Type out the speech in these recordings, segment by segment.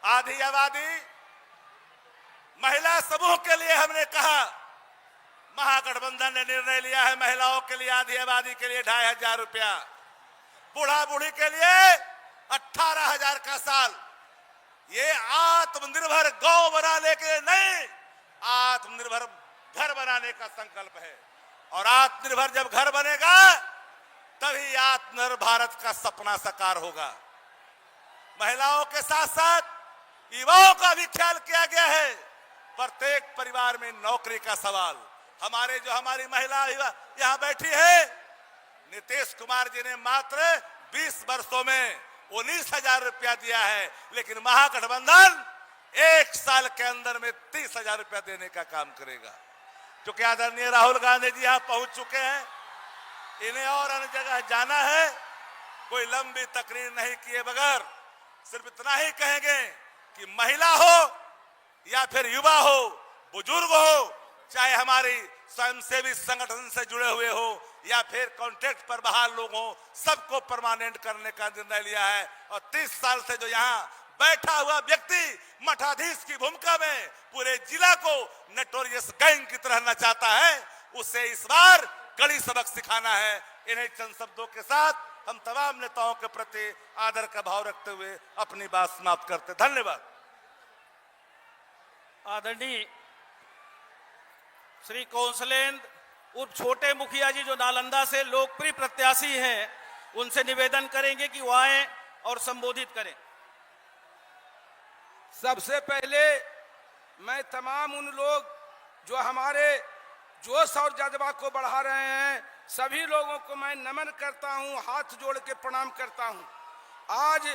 आधी आबादी महिला समूह के लिए हमने कहा, महागठबंधन ने निर्णय लिया है महिलाओं के लिए आधी आबादी के लिए 2500 रुपया, बूढ़ा बूढ़ी के लिए 18,000 का साल। ये आत्मनिर्भर गौ बनाने के लिए नहीं, आत्मनिर्भर घर बनाने का संकल्प है। और आत्मनिर्भर जब घर बनेगा तभी आत्मनिर्भर भारत का सपना साकार होगा। महिलाओं के साथ साथ युवाओं का भी ख्याल किया गया है। प्रत्येक परिवार में नौकरी का सवाल। हमारी महिला यहां बैठी है, नीतीश कुमार जी ने मात्र 20 वर्षों में 19,000 रुपया दिया है, लेकिन महागठबंधन 1 साल के अंदर में 30,000 रुपया देने का काम करेगा। क्योंकि आदरणीय राहुल गांधी जी यहां पहुंच चुके हैं, इन्हें और अन्य जगह जाना है। कोई लंबी तकरीर नहीं किए बगैर सिर्फ इतना ही कहेंगे कि महिला हो या फिर युवा हो, बुजुर्ग हो, चाहे हमारी स्वयंसेवी संगठन से जुड़े हुए हो या फिर कॉन्ट्रैक्ट पर बहाल लोग हो, सबको परमानेंट करने का निर्णय लिया है। और 30 साल से जो यहाँ बैठा हुआ व्यक्ति मठाधीश की भूमिका में पूरे जिला को नोटोरियस गैंग की तरह नचाता है, उसे इस बार कड़ी सबक सिखाना है। इन्हीं चंद शब्दों के साथ हम तमाम नेताओं के प्रति आदर का भाव रखते हुए अपनी बात समाप्त करते। धन्यवाद। आदरणीय श्री कौंसलेंद्र उर्फ छोटे मुखिया जी जो नालंदा से लोकप्रिय प्रत्याशी हैं, उनसे निवेदन करेंगे कि वो आए और संबोधित करें। सबसे पहले मैं तमाम उन लोग जो हमारे जोश और जज्बा को बढ़ा रहे हैं, सभी लोगों को मैं नमन करता हूं, हाथ जोड़ के प्रणाम करता हूं। आज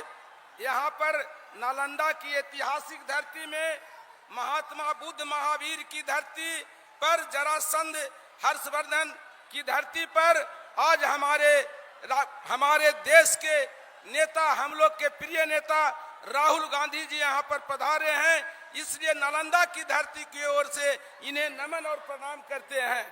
यहां पर नालंदा की ऐतिहासिक धरती में, महात्मा बुद्ध महावीर की धरती पर, जरासंध हर्षवर्धन की धरती पर आज हमारे देश के नेता, हम लोग के प्रिय नेता राहुल गांधी जी यहाँ पर पधारे हैं। इसलिए नालंदा की धरती की ओर से इन्हें नमन और प्रणाम करते हैं।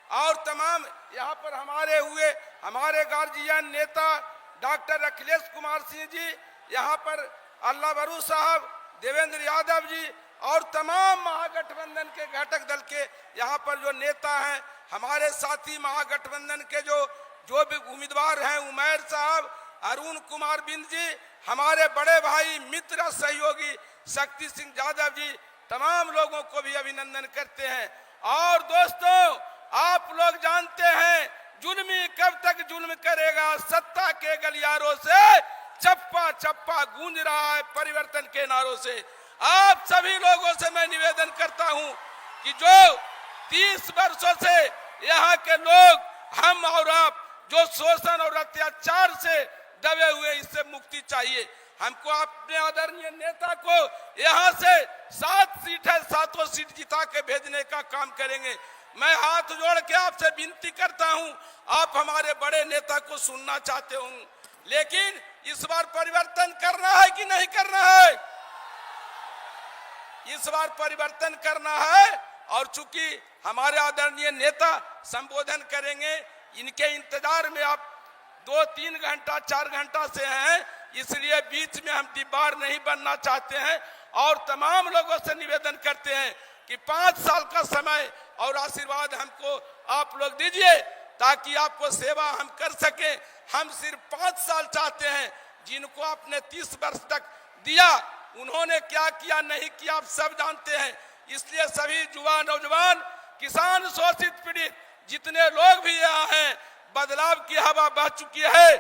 और तमाम यहाँ पर हमारे गार्जियन नेता डॉक्टर अखिलेश कुमार सिंह जी, यहाँ पर अल्लाह बरू साहब, देवेंद्र यादव जी और तमाम महागठबंधन के घटक दल के यहाँ पर जो नेता हैं, हमारे साथी महागठबंधन के जो भी उम्मीदवार हैं, उमैर साहब, अरुण कुमार बिंद जी, हमारे बड़े भाई मित्र सहयोगी शक्ति सिंह यादव जी, तमाम लोगों को भी अभिनंदन करते हैं। और दोस्तों, आप लोग जानते हैं जुल्मी कब तक जुल्म करेगा, सत्ता के गलियारों से चप्पा चप्पा गूंज रहा है परिवर्तन के नारों से। आप सभी लोगों से मैं निवेदन करता हूं कि जो 30 वर्षों से यहाँ के लोग, हम और आप जो शोषण और अत्याचार से दबे हुए, इससे मुक्ति चाहिए। हमको अपने आदरणीय नेता को यहाँ से 7 सीट है, 7 सीट जिता के भेजने का काम करेंगे। मैं हाथ जोड़ के आपसे विनती करता हूँ, आप हमारे बड़े नेता को सुनना चाहते हो, लेकिन इस बार परिवर्तन करना है कि नहीं करना है? इस बार परिवर्तन करना है। और चूंकि हमारे आदरणीय नेता संबोधन करेंगे, इनके इंतजार में आप 2-3 घंटा 4 घंटा से हैं, इसलिए बीच में हम दीवार नहीं बनना चाहते हैं। और तमाम लोगों से निवेदन करते हैं कि 5 साल का समय और आशीर्वाद हमको आप लोग दीजिए, ताकि आपको सेवा हम कर सके। हम सिर्फ 5 साल चाहते हैं। जिनको आपने 30 वर्ष तक दिया, उन्होंने क्या किया नहीं किया आप सब जानते हैं। इसलिए सभी युवा, नौजवान, किसान, शोषित, पीड़ित जितने लोग भी यहाँ हैं, बदलाव की हवा बह चुकी है,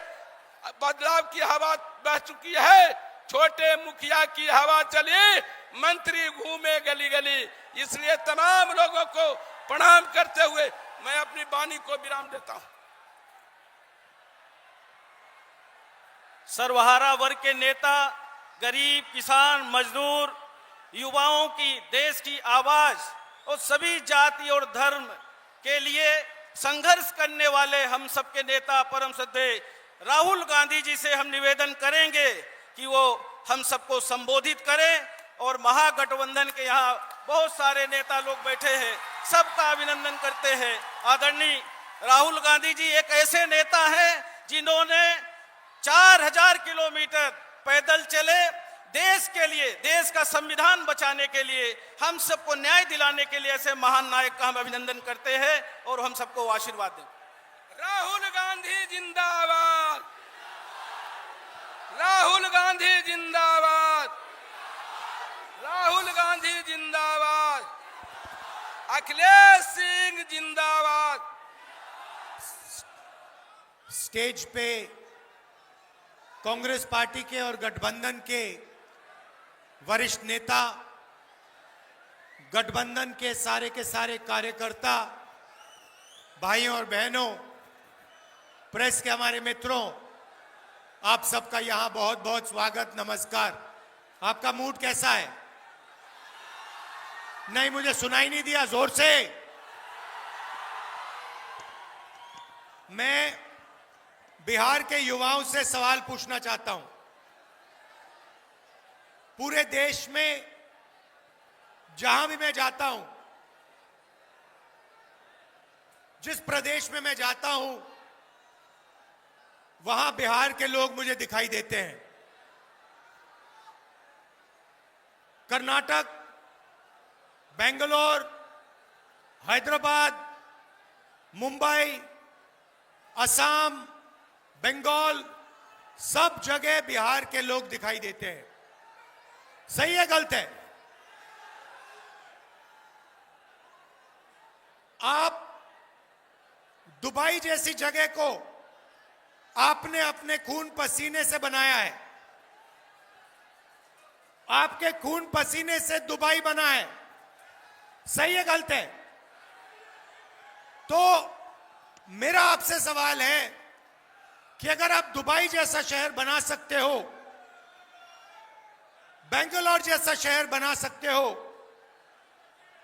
बदलाव की हवा बह चुकी है। छोटे मुखिया की हवा चली, मंत्री घूमे गली गली। इसलिए तमाम लोगों को प्रणाम करते हुए मैं अपनी वाणी को विराम देता हूं। सर्वहारा वर्ग के नेता, गरीब, किसान, मजदूर, युवाओं की, देश की आवाज और सभी जाति और धर्म के लिए संघर्ष करने वाले हम सबके नेता परम श्रद्धेय राहुल गांधी जी से हम निवेदन करेंगे कि वो हम सबको संबोधित करें। और महागठबंधन के यहाँ बहुत सारे नेता लोग बैठे हैं, सबका अभिनंदन करते हैं। आदरणीय राहुल गांधी जी एक ऐसे नेता हैं जिन्होंने 4000 किलोमीटर पैदल चले, देश के लिए, देश का संविधान बचाने के लिए, हम सबको न्याय दिलाने के लिए ऐसे महान नायक का हम अभिनंदन करते हैं और हम सबको आशीर्वाद दें। राहुल गांधी जिंदाबाद, राहुल गांधी जिंदाबाद, राहुल गांधी जिंदाबाद, अखिलेश सिंह जिंदाबाद। स्टेज पे कांग्रेस पार्टी के और गठबंधन के वरिष्ठ नेता, गठबंधन के सारे कार्यकर्ता, भाइयों और बहनों, प्रेस के हमारे मित्रों, आप सबका यहां बहुत बहुत स्वागत, नमस्कार। आपका मूड कैसा है? नहीं, मुझे सुनाई नहीं दिया, जोर से। मैं बिहार के युवाओं से सवाल पूछना चाहता हूं। पूरे देश में जहां भी मैं जाता हूं, जिस प्रदेश में मैं जाता हूं, वहां बिहार के लोग मुझे दिखाई देते हैं। कर्नाटक, बेंगलोर, हैदराबाद, मुंबई, असम, बंगाल, सब जगह बिहार के लोग दिखाई देते हैं। सही है, गलत है? आप दुबई जैसी जगह को आपने अपने खून पसीने से बनाया है। आपके खून पसीने से दुबई बना है। सही है, गलत है? तो मेरा आपसे सवाल है कि अगर आप दुबई जैसा शहर बना सकते हो, बेंगलोर जैसा शहर बना सकते हो,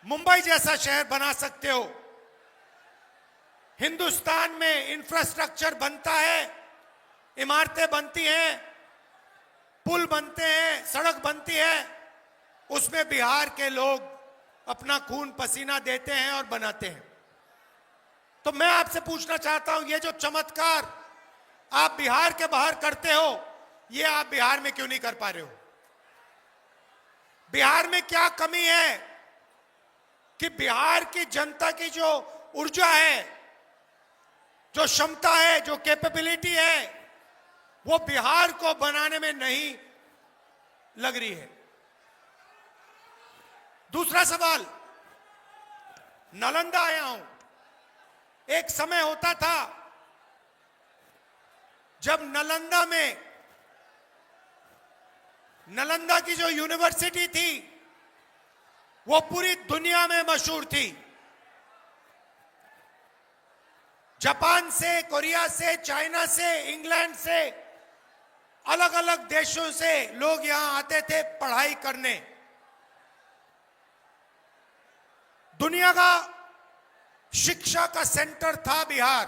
मुंबई जैसा शहर बना सकते हो, हिंदुस्तान में इंफ्रास्ट्रक्चर बनता है, इमारतें बनती हैं, पुल बनते हैं, सड़क बनती है, उसमें बिहार के लोग अपना खून पसीना देते हैं और बनाते हैं। तो मैं आपसे पूछना चाहता हूं, ये जो चमत्कार आप बिहार के बाहर करते हो, ये आप बिहार में क्यों नहीं कर पा रहे हो? बिहार में क्या कमी है कि बिहार की जनता की जो ऊर्जा है, जो क्षमता है, जो कैपेबिलिटी है, वो बिहार को बनाने में नहीं लग रही है? दूसरा सवाल, नालंदा आया हूं। एक समय होता था जब नालंदा की जो यूनिवर्सिटी थी वो पूरी दुनिया में मशहूर थी। जापान से, कोरिया से, चाइना से, इंग्लैंड से, अलग अलग देशों से लोग यहां आते थे पढ़ाई करने। दुनिया का शिक्षा का सेंटर था बिहार,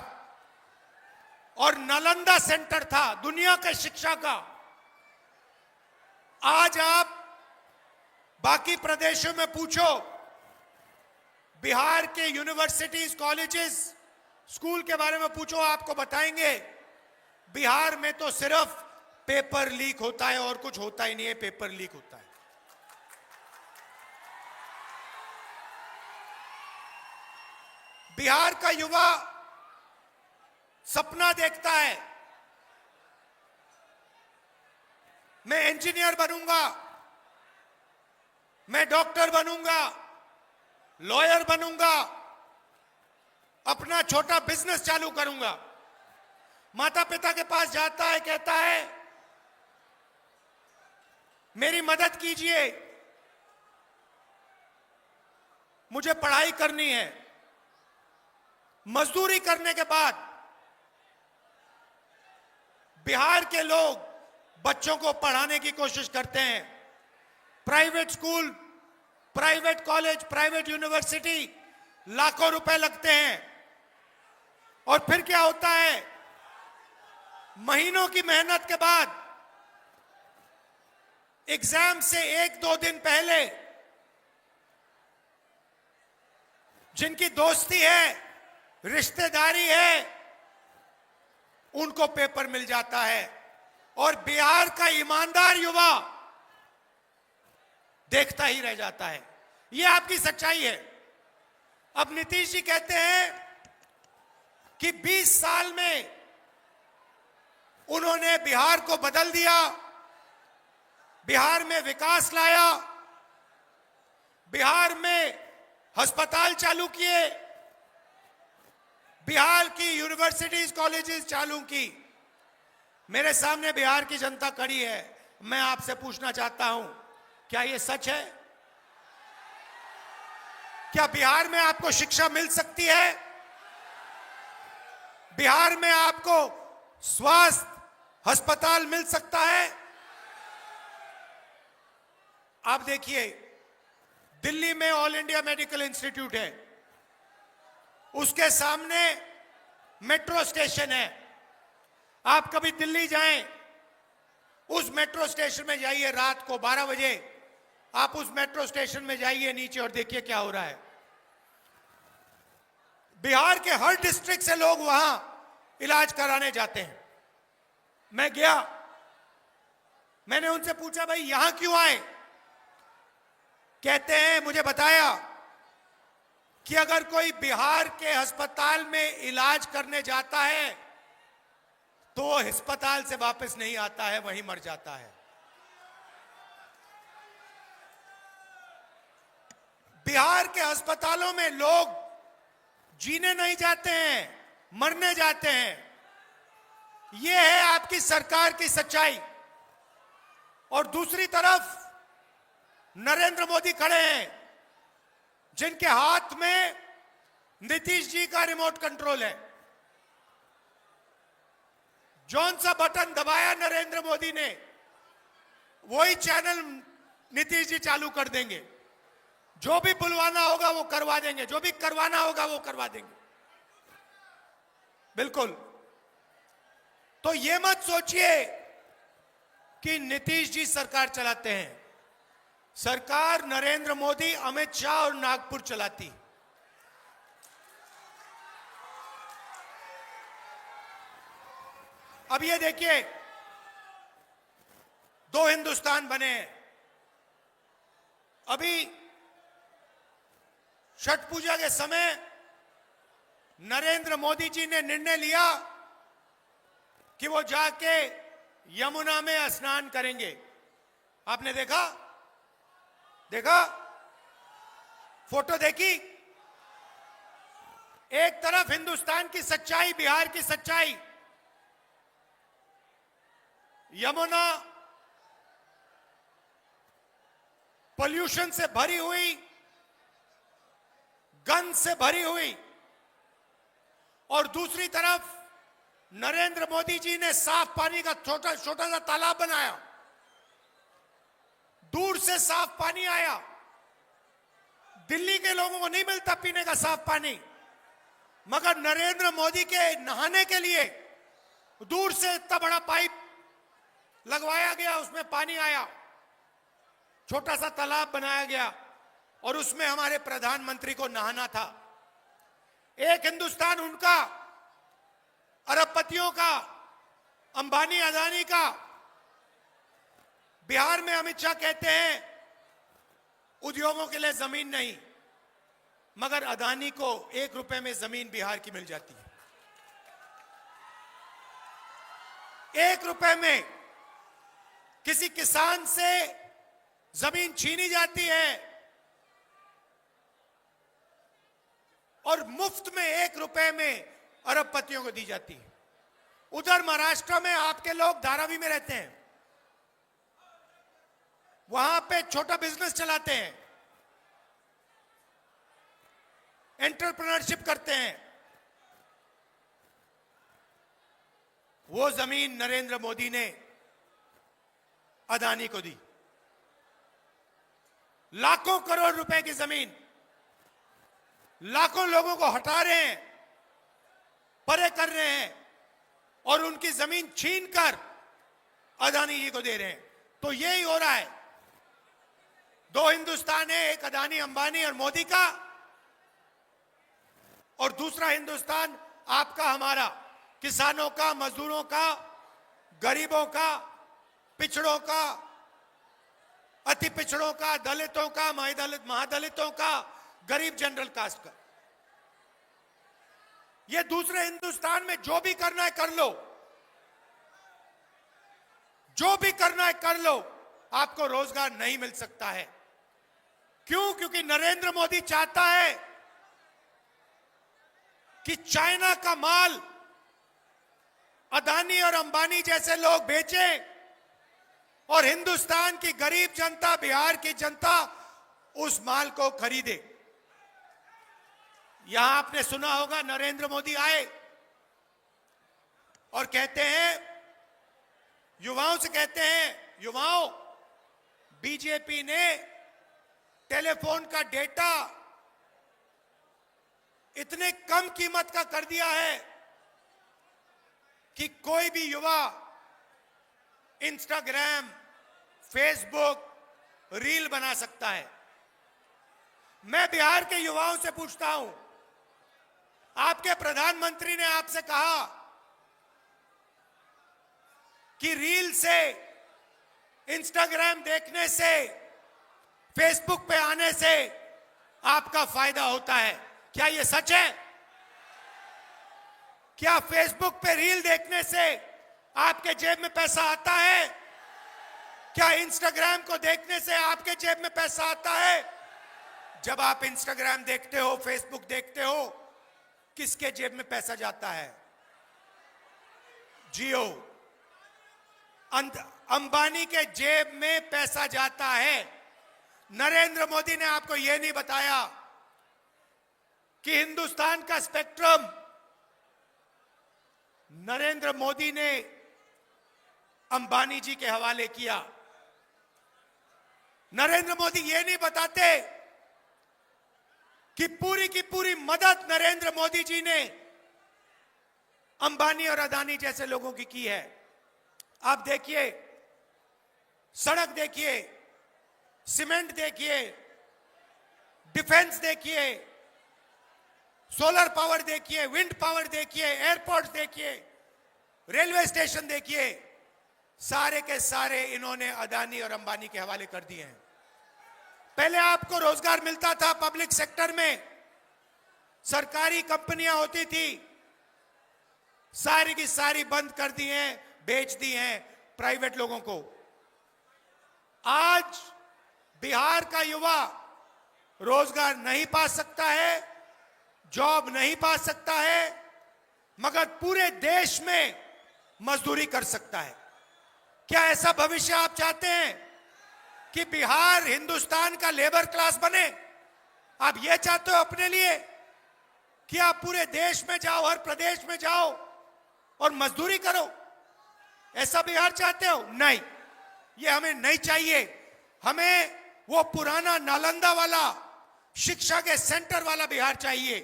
और नालंदा सेंटर था दुनिया के शिक्षा का। आज आप बाकी प्रदेशों में पूछो, बिहार के यूनिवर्सिटीज, कॉलेजेस, स्कूल के बारे में पूछो, आपको बताएंगे बिहार में तो सिर्फ पेपर लीक होता है और कुछ होता ही नहीं है, पेपर लीक होता है। बिहार का युवा सपना देखता है, मैं इंजीनियर बनूंगा, मैं डॉक्टर बनूंगा, लॉयर बनूंगा, अपना छोटा बिजनेस चालू करूंगा। माता पिता के पास जाता है, कहता है मेरी मदद कीजिए, मुझे पढ़ाई करनी है। मजदूरी करने के बाद बिहार के लोग बच्चों को पढ़ाने की कोशिश करते हैं। Private school, private college, private university, लाखों रुपए लगते हैं। और फिर क्या होता है, महीनों की मेहनत के बाद एग्जाम से 1-2 दिन पहले जिनकी दोस्ती है, रिश्तेदारी है, उनको पेपर मिल जाता है। और बिहार का ईमानदार युवा देखता ही रह जाता है। यह आपकी सच्चाई है। अब नीतीश जी कहते हैं कि 20 साल में उन्होंने बिहार को बदल दिया, बिहार में विकास लाया, बिहार में अस्पताल चालू किए, बिहार की यूनिवर्सिटीज कॉलेजेस चालू की। मेरे सामने बिहार की जनता खड़ी है। मैं आपसे पूछना चाहता हूं, क्या यह सच है? क्या बिहार में आपको शिक्षा मिल सकती है? बिहार में आपको स्वास्थ्य अस्पताल मिल सकता है? आप देखिए, दिल्ली में ऑल इंडिया मेडिकल इंस्टीट्यूट है, उसके सामने मेट्रो स्टेशन है। आप कभी दिल्ली जाएं, उस मेट्रो स्टेशन में जाइए, रात को 12 बजे आप उस मेट्रो स्टेशन में जाइए नीचे और देखिए क्या हो रहा है। बिहार के हर डिस्ट्रिक्ट से लोग वहां इलाज कराने जाते हैं। मैं गया, मैंने उनसे पूछा, भाई यहां क्यों आए? कहते हैं, मुझे बताया कि अगर कोई बिहार के अस्पताल में इलाज करने जाता है तो वो अस्पताल से वापस नहीं आता है, वहीं मर जाता है। बिहार के अस्पतालों में लोग जीने नहीं जाते हैं, मरने जाते हैं। यह है आपकी सरकार की सच्चाई। और दूसरी तरफ नरेंद्र मोदी खड़े हैं, जिनके हाथ में नीतीश जी का रिमोट कंट्रोल है। जौन सा बटन दबाया नरेंद्र मोदी ने, वही चैनल नीतीश जी चालू कर देंगे। जो भी बुलवाना होगा वो करवा देंगे, जो भी करवाना होगा वो करवा देंगे। बिल्कुल। तो ये मत सोचिए कि नीतीश जी सरकार चलाते हैं। सरकार नरेंद्र मोदी, अमित शाह और नागपुर चलाती। अब ये देखिए, 2 हिंदुस्तान बने हैं। अभी छठ पूजा के समय नरेंद्र मोदी जी ने निर्णय लिया कि वो जाके यमुना में स्नान करेंगे। आपने देखा फोटो देखी? एक तरफ हिंदुस्तान की सच्चाई, बिहार की सच्चाई, यमुना पोल्यूशन से भरी हुई, गंद से भरी हुई, और दूसरी तरफ नरेंद्र मोदी जी ने साफ पानी का छोटा सा तालाब बनाया। दूर से साफ पानी आया। दिल्ली के लोगों को नहीं मिलता पीने का साफ पानी, मगर नरेंद्र मोदी के नहाने के लिए दूर से इतना बड़ा पाइप लगवाया गया, उसमें पानी आया, छोटा सा तालाब बनाया गया और उसमें हमारे प्रधानमंत्री को नहाना था। एक हिंदुस्तान उनका, अरबपतियों का, अंबानी अदानी का। बिहार में अमित शाह कहते हैं उद्योगों के लिए जमीन नहीं, मगर अदानी को 1 रुपए में जमीन बिहार की मिल जाती है। 1 रुपए में किसी किसान से जमीन छीनी जाती है और मुफ्त में 1 रुपए में अरबपतियों को दी जाती है। उधर महाराष्ट्र में आपके लोग धारावी में रहते हैं, वहां पे छोटा बिजनेस चलाते हैं, एंटरप्रेन्योरशिप करते हैं। वो जमीन नरेंद्र मोदी ने अदानी को दी। लाखों करोड़ रुपए की जमीन लाखों लोगों को हटा रहे हैं, परे कर रहे हैं और उनकी जमीन छीनकर अदानी जी को दे रहे हैं। तो यही हो रहा है। 2 हिंदुस्तान है, एक अदानी, अंबानी और मोदी का, और दूसरा हिंदुस्तान आपका, हमारा, किसानों का, मजदूरों का, गरीबों का, पिछड़ों का, अति पिछड़ों का, दलितों का, महादलितों का, गरीब जनरल कास्ट का। ये दूसरे हिंदुस्तान में जो भी करना है कर लो, जो भी करना है कर लो, आपको रोजगार नहीं मिल सकता है। क्यों? क्योंकि नरेंद्र मोदी चाहता है कि चाइना का माल अदानी और अंबानी जैसे लोग बेचें और हिंदुस्तान की गरीब जनता, बिहार की जनता उस माल को खरीदे। यहां आपने सुना होगा, नरेंद्र मोदी आए और कहते हैं, युवाओं से कहते हैं, युवाओं, बीजेपी ने टेलीफोन का डेटा इतने कम कीमत का कर दिया है कि कोई भी युवा इंस्टाग्राम, फेसबुक, रील बना सकता है। मैं बिहार के युवाओं से पूछता हूं, आपके प्रधानमंत्री ने आपसे कहा कि रील से, इंस्टाग्राम देखने से, फेसबुक पे आने से आपका फायदा होता है। क्या यह सच है? क्या फेसबुक पे रील देखने से आपके जेब में पैसा आता है? क्या इंस्टाग्राम को देखने से आपके जेब में पैसा आता है? जब आप इंस्टाग्राम देखते हो, फेसबुक देखते हो, किसके जेब में पैसा जाता है? जियो, अंबानी के जेब में पैसा जाता है। नरेंद्र मोदी ने आपको यह नहीं बताया कि हिंदुस्तान का स्पेक्ट्रम नरेंद्र मोदी ने अंबानी जी के हवाले किया। नरेंद्र मोदी ये नहीं बताते कि पूरी की पूरी मदद नरेंद्र मोदी जी ने अंबानी और अदानी जैसे लोगों की है। आप देखिए, सड़क देखिए, सीमेंट देखिए, डिफेंस देखिए, सोलर पावर देखिए, विंड पावर देखिए, एयरपोर्ट देखिए, रेलवे स्टेशन देखिए, सारे के सारे इन्होंने अदानी और अंबानी के हवाले कर दिए हैं। पहले आपको रोजगार मिलता था पब्लिक सेक्टर में, सरकारी कंपनियां होती थी, सारी की सारी बंद कर दी हैं, बेच दी हैं प्राइवेट लोगों को। आज बिहार का युवा रोजगार नहीं पा सकता है, जॉब नहीं पा सकता है, मगर पूरे देश में मजदूरी कर सकता है। क्या ऐसा भविष्य आप चाहते हैं कि बिहार हिंदुस्तान का लेबर क्लास बने? आप यह चाहते हो अपने लिए कि आप पूरे देश में जाओ, हर प्रदेश में जाओ और मजदूरी करो? ऐसा बिहार चाहते हो? नहीं, ये हमें नहीं चाहिए। हमें वो पुराना नालंदा वाला, शिक्षा के सेंटर वाला बिहार चाहिए,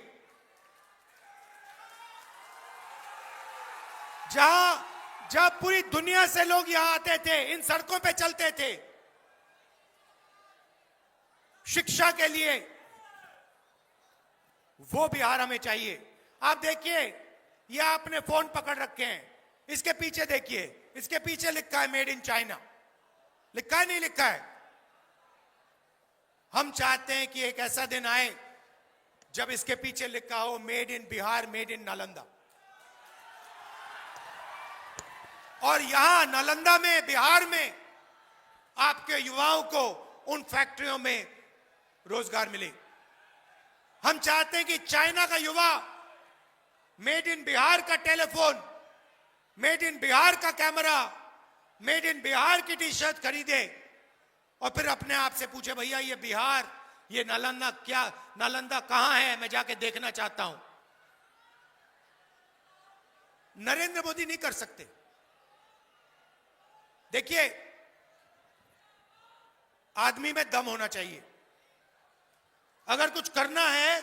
जहां पूरी दुनिया से लोग यहां आते थे, इन सड़कों पे चलते थे शिक्षा के लिए। वो बिहार हमें चाहिए। आप देखिए, ये आपने फोन पकड़ रखे हैं, इसके पीछे देखिए, इसके पीछे लिखा है मेड इन चाइना। लिखा है, नहीं लिखा है? हम चाहते हैं कि एक ऐसा दिन आए जब इसके पीछे लिखा हो made in Bihar, made in Nalanda. और यहां नालंदा में, बिहार में आपके युवाओं को उन फैक्ट्रियों में रोजगार मिले। हम चाहते हैं कि चाइना का युवा मेड इन बिहार का टेलीफोन, मेड इन बिहार का कैमरा, मेड इन बिहार की टी शर्ट खरीदे और फिर अपने आप से पूछे, भैया ये बिहार, ये नालंदा, क्या नालंदा कहां है? मैं जाके देखना चाहता हूं। नरेंद्र मोदी नहीं कर सकते। देखिए, आदमी में दम होना चाहिए। अगर कुछ करना है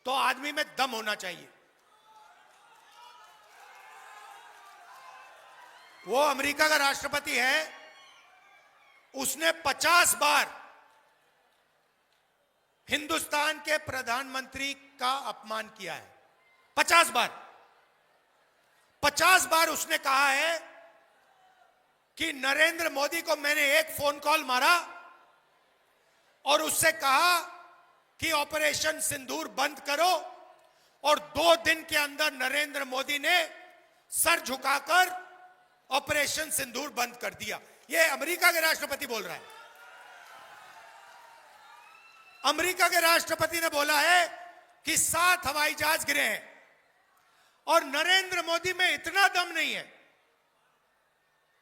तो आदमी में दम होना चाहिए। वो अमेरिका का राष्ट्रपति है, उसने 50 बार हिंदुस्तान के प्रधानमंत्री का अपमान किया है। 50 बार। 50 बार उसने कहा है कि नरेंद्र मोदी को मैंने एक फोन कॉल मारा और उससे कहा कि ऑपरेशन सिंदूर बंद करो, और 2 दिन के अंदर नरेंद्र मोदी ने सर झुकाकर ऑपरेशन सिंदूर बंद कर दिया। यह अमेरिका के राष्ट्रपति बोल रहा है। अमेरिका के राष्ट्रपति ने बोला है कि 7 हवाई जहाज गिरे हैं, और नरेंद्र मोदी में इतना दम नहीं है,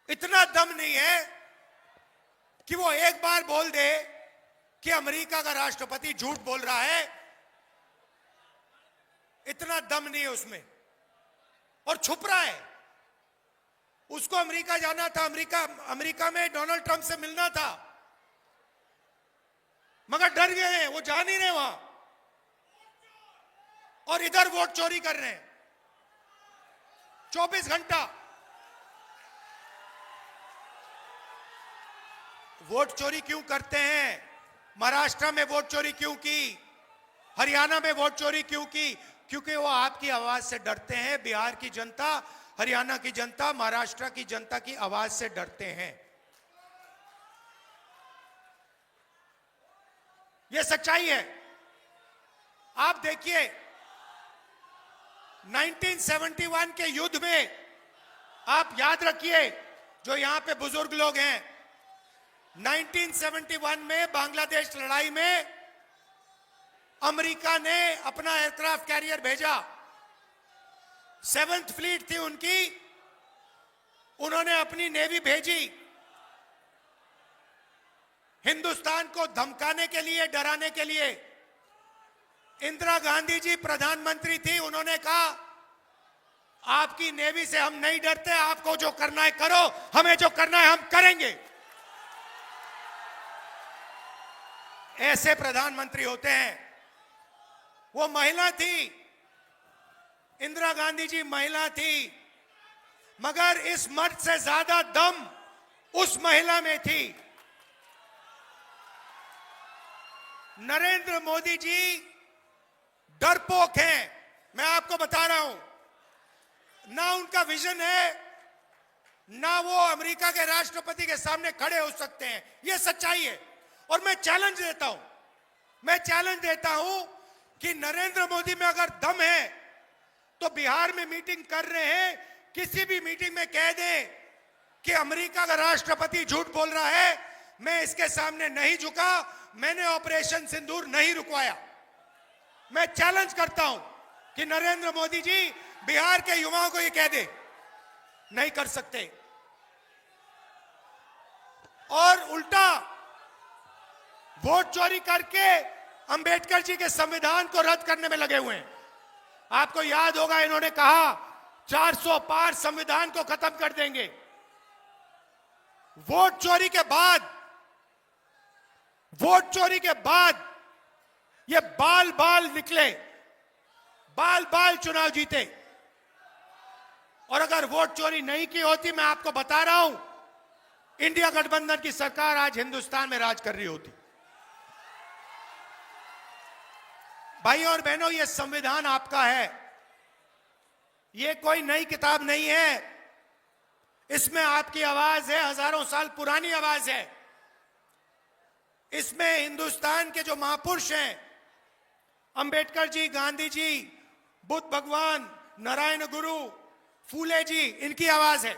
इतना दम नहीं है कि वो एक बार बोल दे कि अमेरिका का राष्ट्रपति झूठ बोल रहा है। इतना दम नहीं है उसमें, और छुप रहा है। उसको अमेरिका जाना था, अमेरिका में डोनाल्ड ट्रंप से मिलना था, मगर डर गए हैं, वो जा नहीं रहे वहां, और इधर वोट चोरी कर रहे हैं 24 घंटा। वोट चोरी क्यों करते हैं? महाराष्ट्र में वोट चोरी क्यों की? हरियाणा में वोट चोरी क्यों की? क्योंकि वो आपकी आवाज से डरते हैं। बिहार की जनता, हरियाणा की जनता, महाराष्ट्र की जनता की आवाज से डरते हैं। ये सच्चाई है। आप देखिए 1971 के युद्ध में, आप याद रखिए जो यहां पे बुजुर्ग लोग हैं, 1971 में बांग्लादेश लड़ाई में अमेरिका ने अपना एयरक्राफ्ट कैरियर भेजा। 7th फ्लीट थी उनकी, उन्होंने अपनी नेवी भेजी हिंदुस्तान को धमकाने के लिए, डराने के लिए। इंदिरा गांधी जी प्रधानमंत्री थी, उन्होंने कहा आपकी नेवी से हम नहीं डरते, आपको जो करना है करो, हमें जो करना है हम करेंगे। ऐसे प्रधानमंत्री होते हैं। वो महिला थी, इंदिरा गांधी जी महिला थी, मगर इस मर्द से ज्यादा दम उस महिला में थी। नरेंद्र मोदी जी डरपोक हैं, मैं आपको बता रहा हूं। ना उनका विजन है, ना वो अमेरिका के राष्ट्रपति के सामने खड़े हो सकते हैं। यह सच्चाई है। और मैं चैलेंज देता हूं कि नरेंद्र मोदी में अगर दम है तो बिहार में मीटिंग कर रहे हैं, किसी भी मीटिंग में कह दें कि अमेरिका का राष्ट्रपति झूठ बोल रहा है, मैं इसके सामने नहीं झुका, मैंने ऑपरेशन सिंदूर नहीं रुकवाया। मैं चैलेंज करता हूं कि नरेंद्र मोदी जी बिहार के युवाओं को यह कह दे, नहीं कर सकते। और उल्टा वोट चोरी करके अंबेडकर जी के संविधान को रद्द करने में लगे हुए हैं। आपको याद होगा इन्होंने कहा 400 पार संविधान को खत्म कर देंगे। वोट चोरी के बाद ये बाल निकले, बाल चुनाव जीते। और अगर वोट चोरी नहीं की होती, मैं आपको बता रहा हूं, इंडिया गठबंधन की सरकार आज हिंदुस्तान में राज कर रही होती। भाइयों और बहनों, यह संविधान आपका है, यह कोई नई किताब नहीं है। इसमें आपकी आवाज है, हजारों साल पुरानी आवाज है। इसमें हिंदुस्तान के जो महापुरुष हैं, अंबेडकर जी, गांधी जी, बुद्ध भगवान, नारायण गुरु, फूले जी, इनकी आवाज है।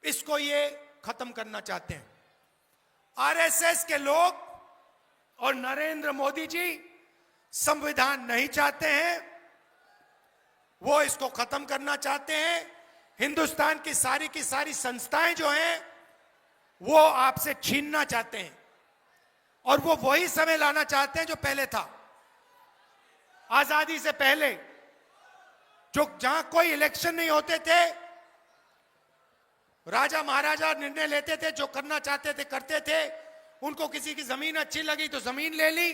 इसको ये खत्म करना चाहते हैं आरएसएस के लोग। और नरेंद्र मोदी जी संविधान नहीं चाहते हैं, वो इसको खत्म करना चाहते हैं। हिंदुस्तान की सारी संस्थाएं जो हैं, वो आपसे छीनना चाहते हैं, और वो वही समय लाना चाहते हैं जो पहले था, आजादी से पहले, जो जहां कोई इलेक्शन नहीं होते थे, राजा महाराजा निर्णय लेते थे, जो करना चाहते थे करते थे। उनको किसी की जमीन अच्छी लगी तो जमीन ले ली,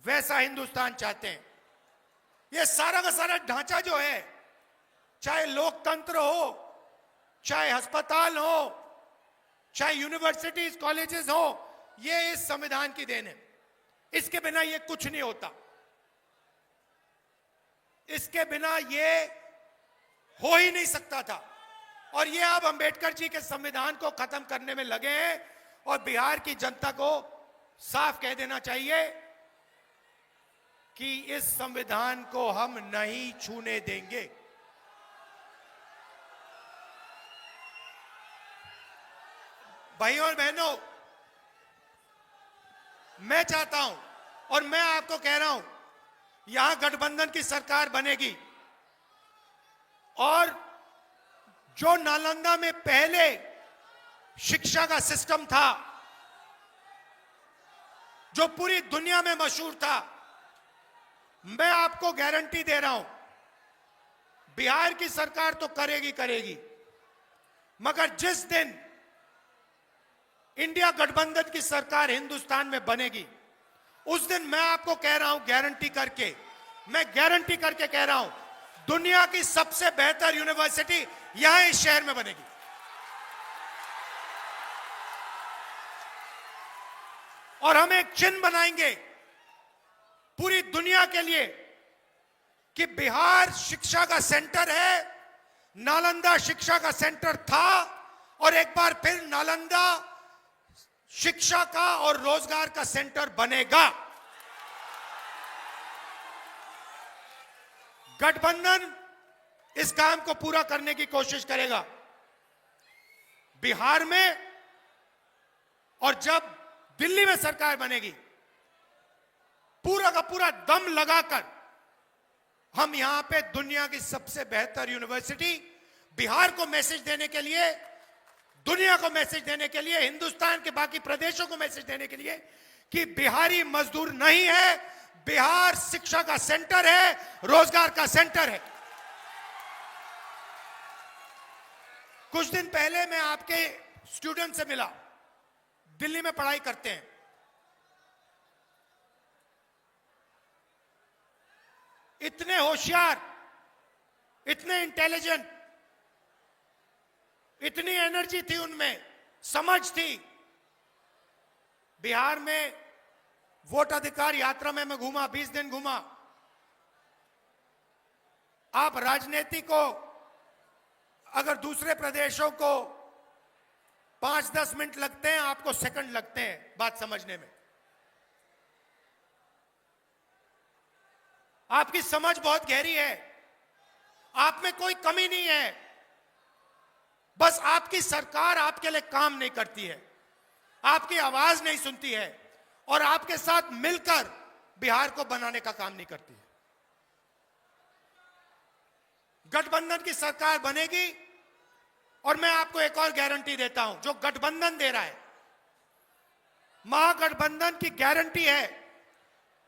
वैसा हिंदुस्तान चाहते हैं। ये सारा का सारा ढांचा जो है, चाहे लोकतंत्र हो, चाहे अस्पताल हो, चाहे यूनिवर्सिटीज कॉलेजेस हो, ये इस संविधान की देन है। इसके बिना ये कुछ नहीं होता। इसके बिना ये हो ही नहीं सकता था। और ये अब अंबेडकर जी के संविधान को खत्म करने में लगे हैं और बिहार की जनता को साफ कह देना चाहिए कि इस संविधान को हम नहीं छूने देंगे। भाइयों और बहनों, मैं चाहता हूं और मैं आपको कह रहा हूं, यहां गठबंधन की सरकार बनेगी और जो नालंदा में पहले शिक्षा का सिस्टम था, जो पूरी दुनिया में मशहूर था, मैं आपको गारंटी दे रहा हूं, बिहार की सरकार तो करेगी, मगर जिस दिन इंडिया गठबंधन की सरकार हिंदुस्तान में बनेगी, उस दिन मैं आपको कह रहा हूं, मैं गारंटी करके कह रहा हूं, दुनिया की सबसे बेहतर यूनिवर्सिटी यहां इस शहर में बनेगी। और हम एक चिन्ह बनाएंगे पूरी दुनिया के लिए कि बिहार शिक्षा का सेंटर है, नालंदा शिक्षा का सेंटर था और एक बार फिर नालंदा शिक्षा का और रोजगार का सेंटर बनेगा। गठबंधन इस काम को पूरा करने की कोशिश करेगा बिहार में, और जब दिल्ली में सरकार बनेगी, पूरा का पूरा दम लगाकर हम यहां पे दुनिया की सबसे बेहतर यूनिवर्सिटी, बिहार को मैसेज देने के लिए, दुनिया को मैसेज देने के लिए, हिंदुस्तान के बाकी प्रदेशों को मैसेज देने के लिए कि बिहारी मजदूर नहीं है, बिहार शिक्षा का सेंटर है, रोजगार का सेंटर है। कुछ दिन पहले मैं आपके स्टूडेंट से मिला, दिल्ली में पढ़ाई करते हैं। इतने होशियार, इतने इंटेलिजेंट, इतनी एनर्जी थी उनमें, समझ थी। बिहार में वोट अधिकार यात्रा में मैं घूमा, 20 दिन घूमा। आप राजनीति को, अगर दूसरे प्रदेशों को 5-10 मिनट लगते हैं, आपको सेकंड लगते हैं बात समझने में। आपकी समझ बहुत गहरी है, आप में कोई कमी नहीं है, बस आपकी सरकार आपके लिए काम नहीं करती है, आपकी आवाज नहीं सुनती है और आपके साथ मिलकर बिहार को बनाने का काम नहीं करती है। गठबंधन की सरकार बनेगी और मैं आपको एक और गारंटी देता हूं, जो गठबंधन दे रहा है, महागठबंधन की गारंटी है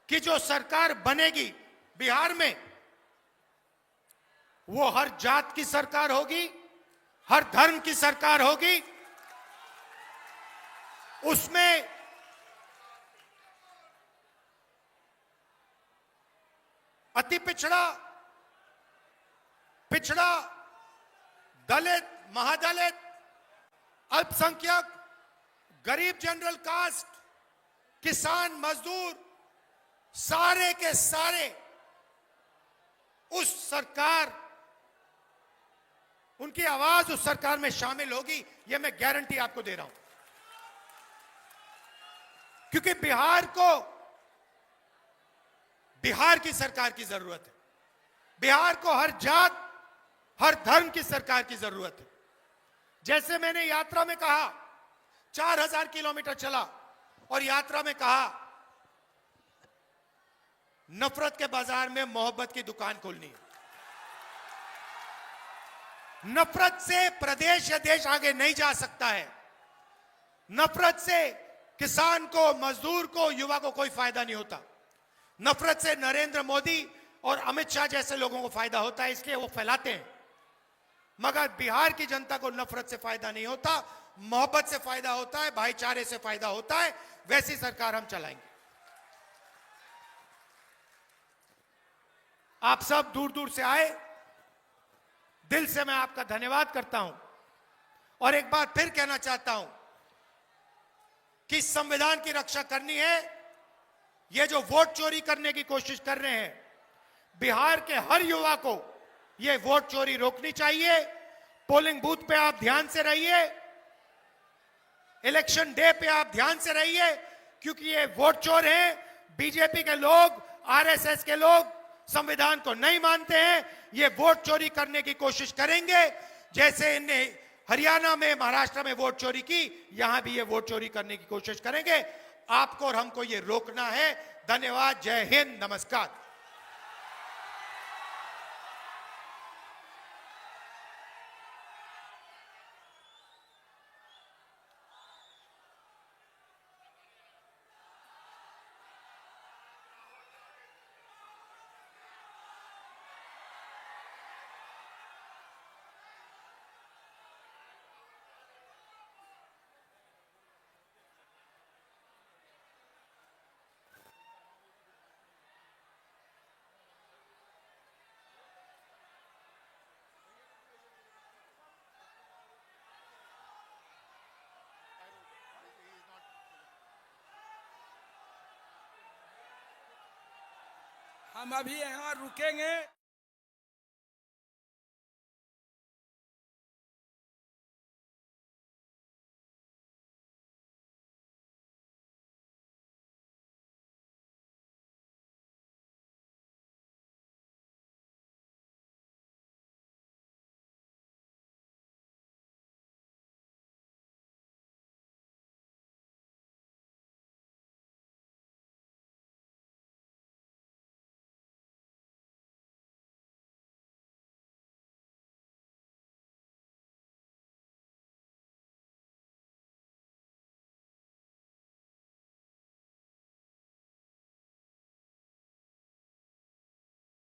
कि जो सरकार बनेगी बिहार में, वो हर जात की सरकार होगी, हर धर्म की सरकार होगी। उसमें अति पिछड़ा, दलित, महादलित, अल्पसंख्यक, गरीब जनरल कास्ट, किसान, मजदूर, सारे के सारे उस सरकार, उनकी आवाज उस सरकार में शामिल होगी, यह मैं गारंटी आपको दे रहा हूं। क्योंकि बिहार को बिहार की सरकार की जरूरत है, बिहार को हर जात, हर धर्म की सरकार की जरूरत है। जैसे मैंने यात्रा में कहा, 4000 किलोमीटर चला और यात्रा में कहा, नफरत के बाजार में मोहब्बत की दुकान खोलनी है। नफरत से प्रदेश या देश आगे नहीं जा सकता है। नफरत से किसान को, मजदूर को, युवा को कोई फायदा नहीं होता। नफरत से नरेंद्र मोदी और अमित शाह जैसे लोगों को फायदा होता है, इसलिए वो फैलाते हैं। मगर बिहार की जनता को नफरत से फायदा नहीं होता, मोहब्बत से फायदा होता है, भाईचारे से फायदा होता है। वैसी सरकार हम चलाएंगे। आप सब दूर दूर से आए, दिल से मैं आपका धन्यवाद करता हूं और एक बार फिर कहना चाहता हूं कि संविधान की रक्षा करनी है। ये जो वोट चोरी करने की कोशिश कर रहे हैं, बिहार के हर युवा को ये वोट चोरी रोकनी चाहिए। पोलिंग बूथ पे आप ध्यान से रहिए, इलेक्शन डे पे आप ध्यान से रहिए, क्योंकि ये वोट चोर हैं। बीजेपी के लोग, आरएसएस के लोग संविधान को नहीं मानते हैं। ये वोट चोरी करने की कोशिश करेंगे, जैसे इन्हें हरियाणा में, महाराष्ट्र में वोट चोरी की, यहां भी ये वोट चोरी करने की कोशिश करेंगे। आपको और हमको ये रोकना है। धन्यवाद। जय हिंद। नमस्कार। हम अभी यहाँ रुकेंगे।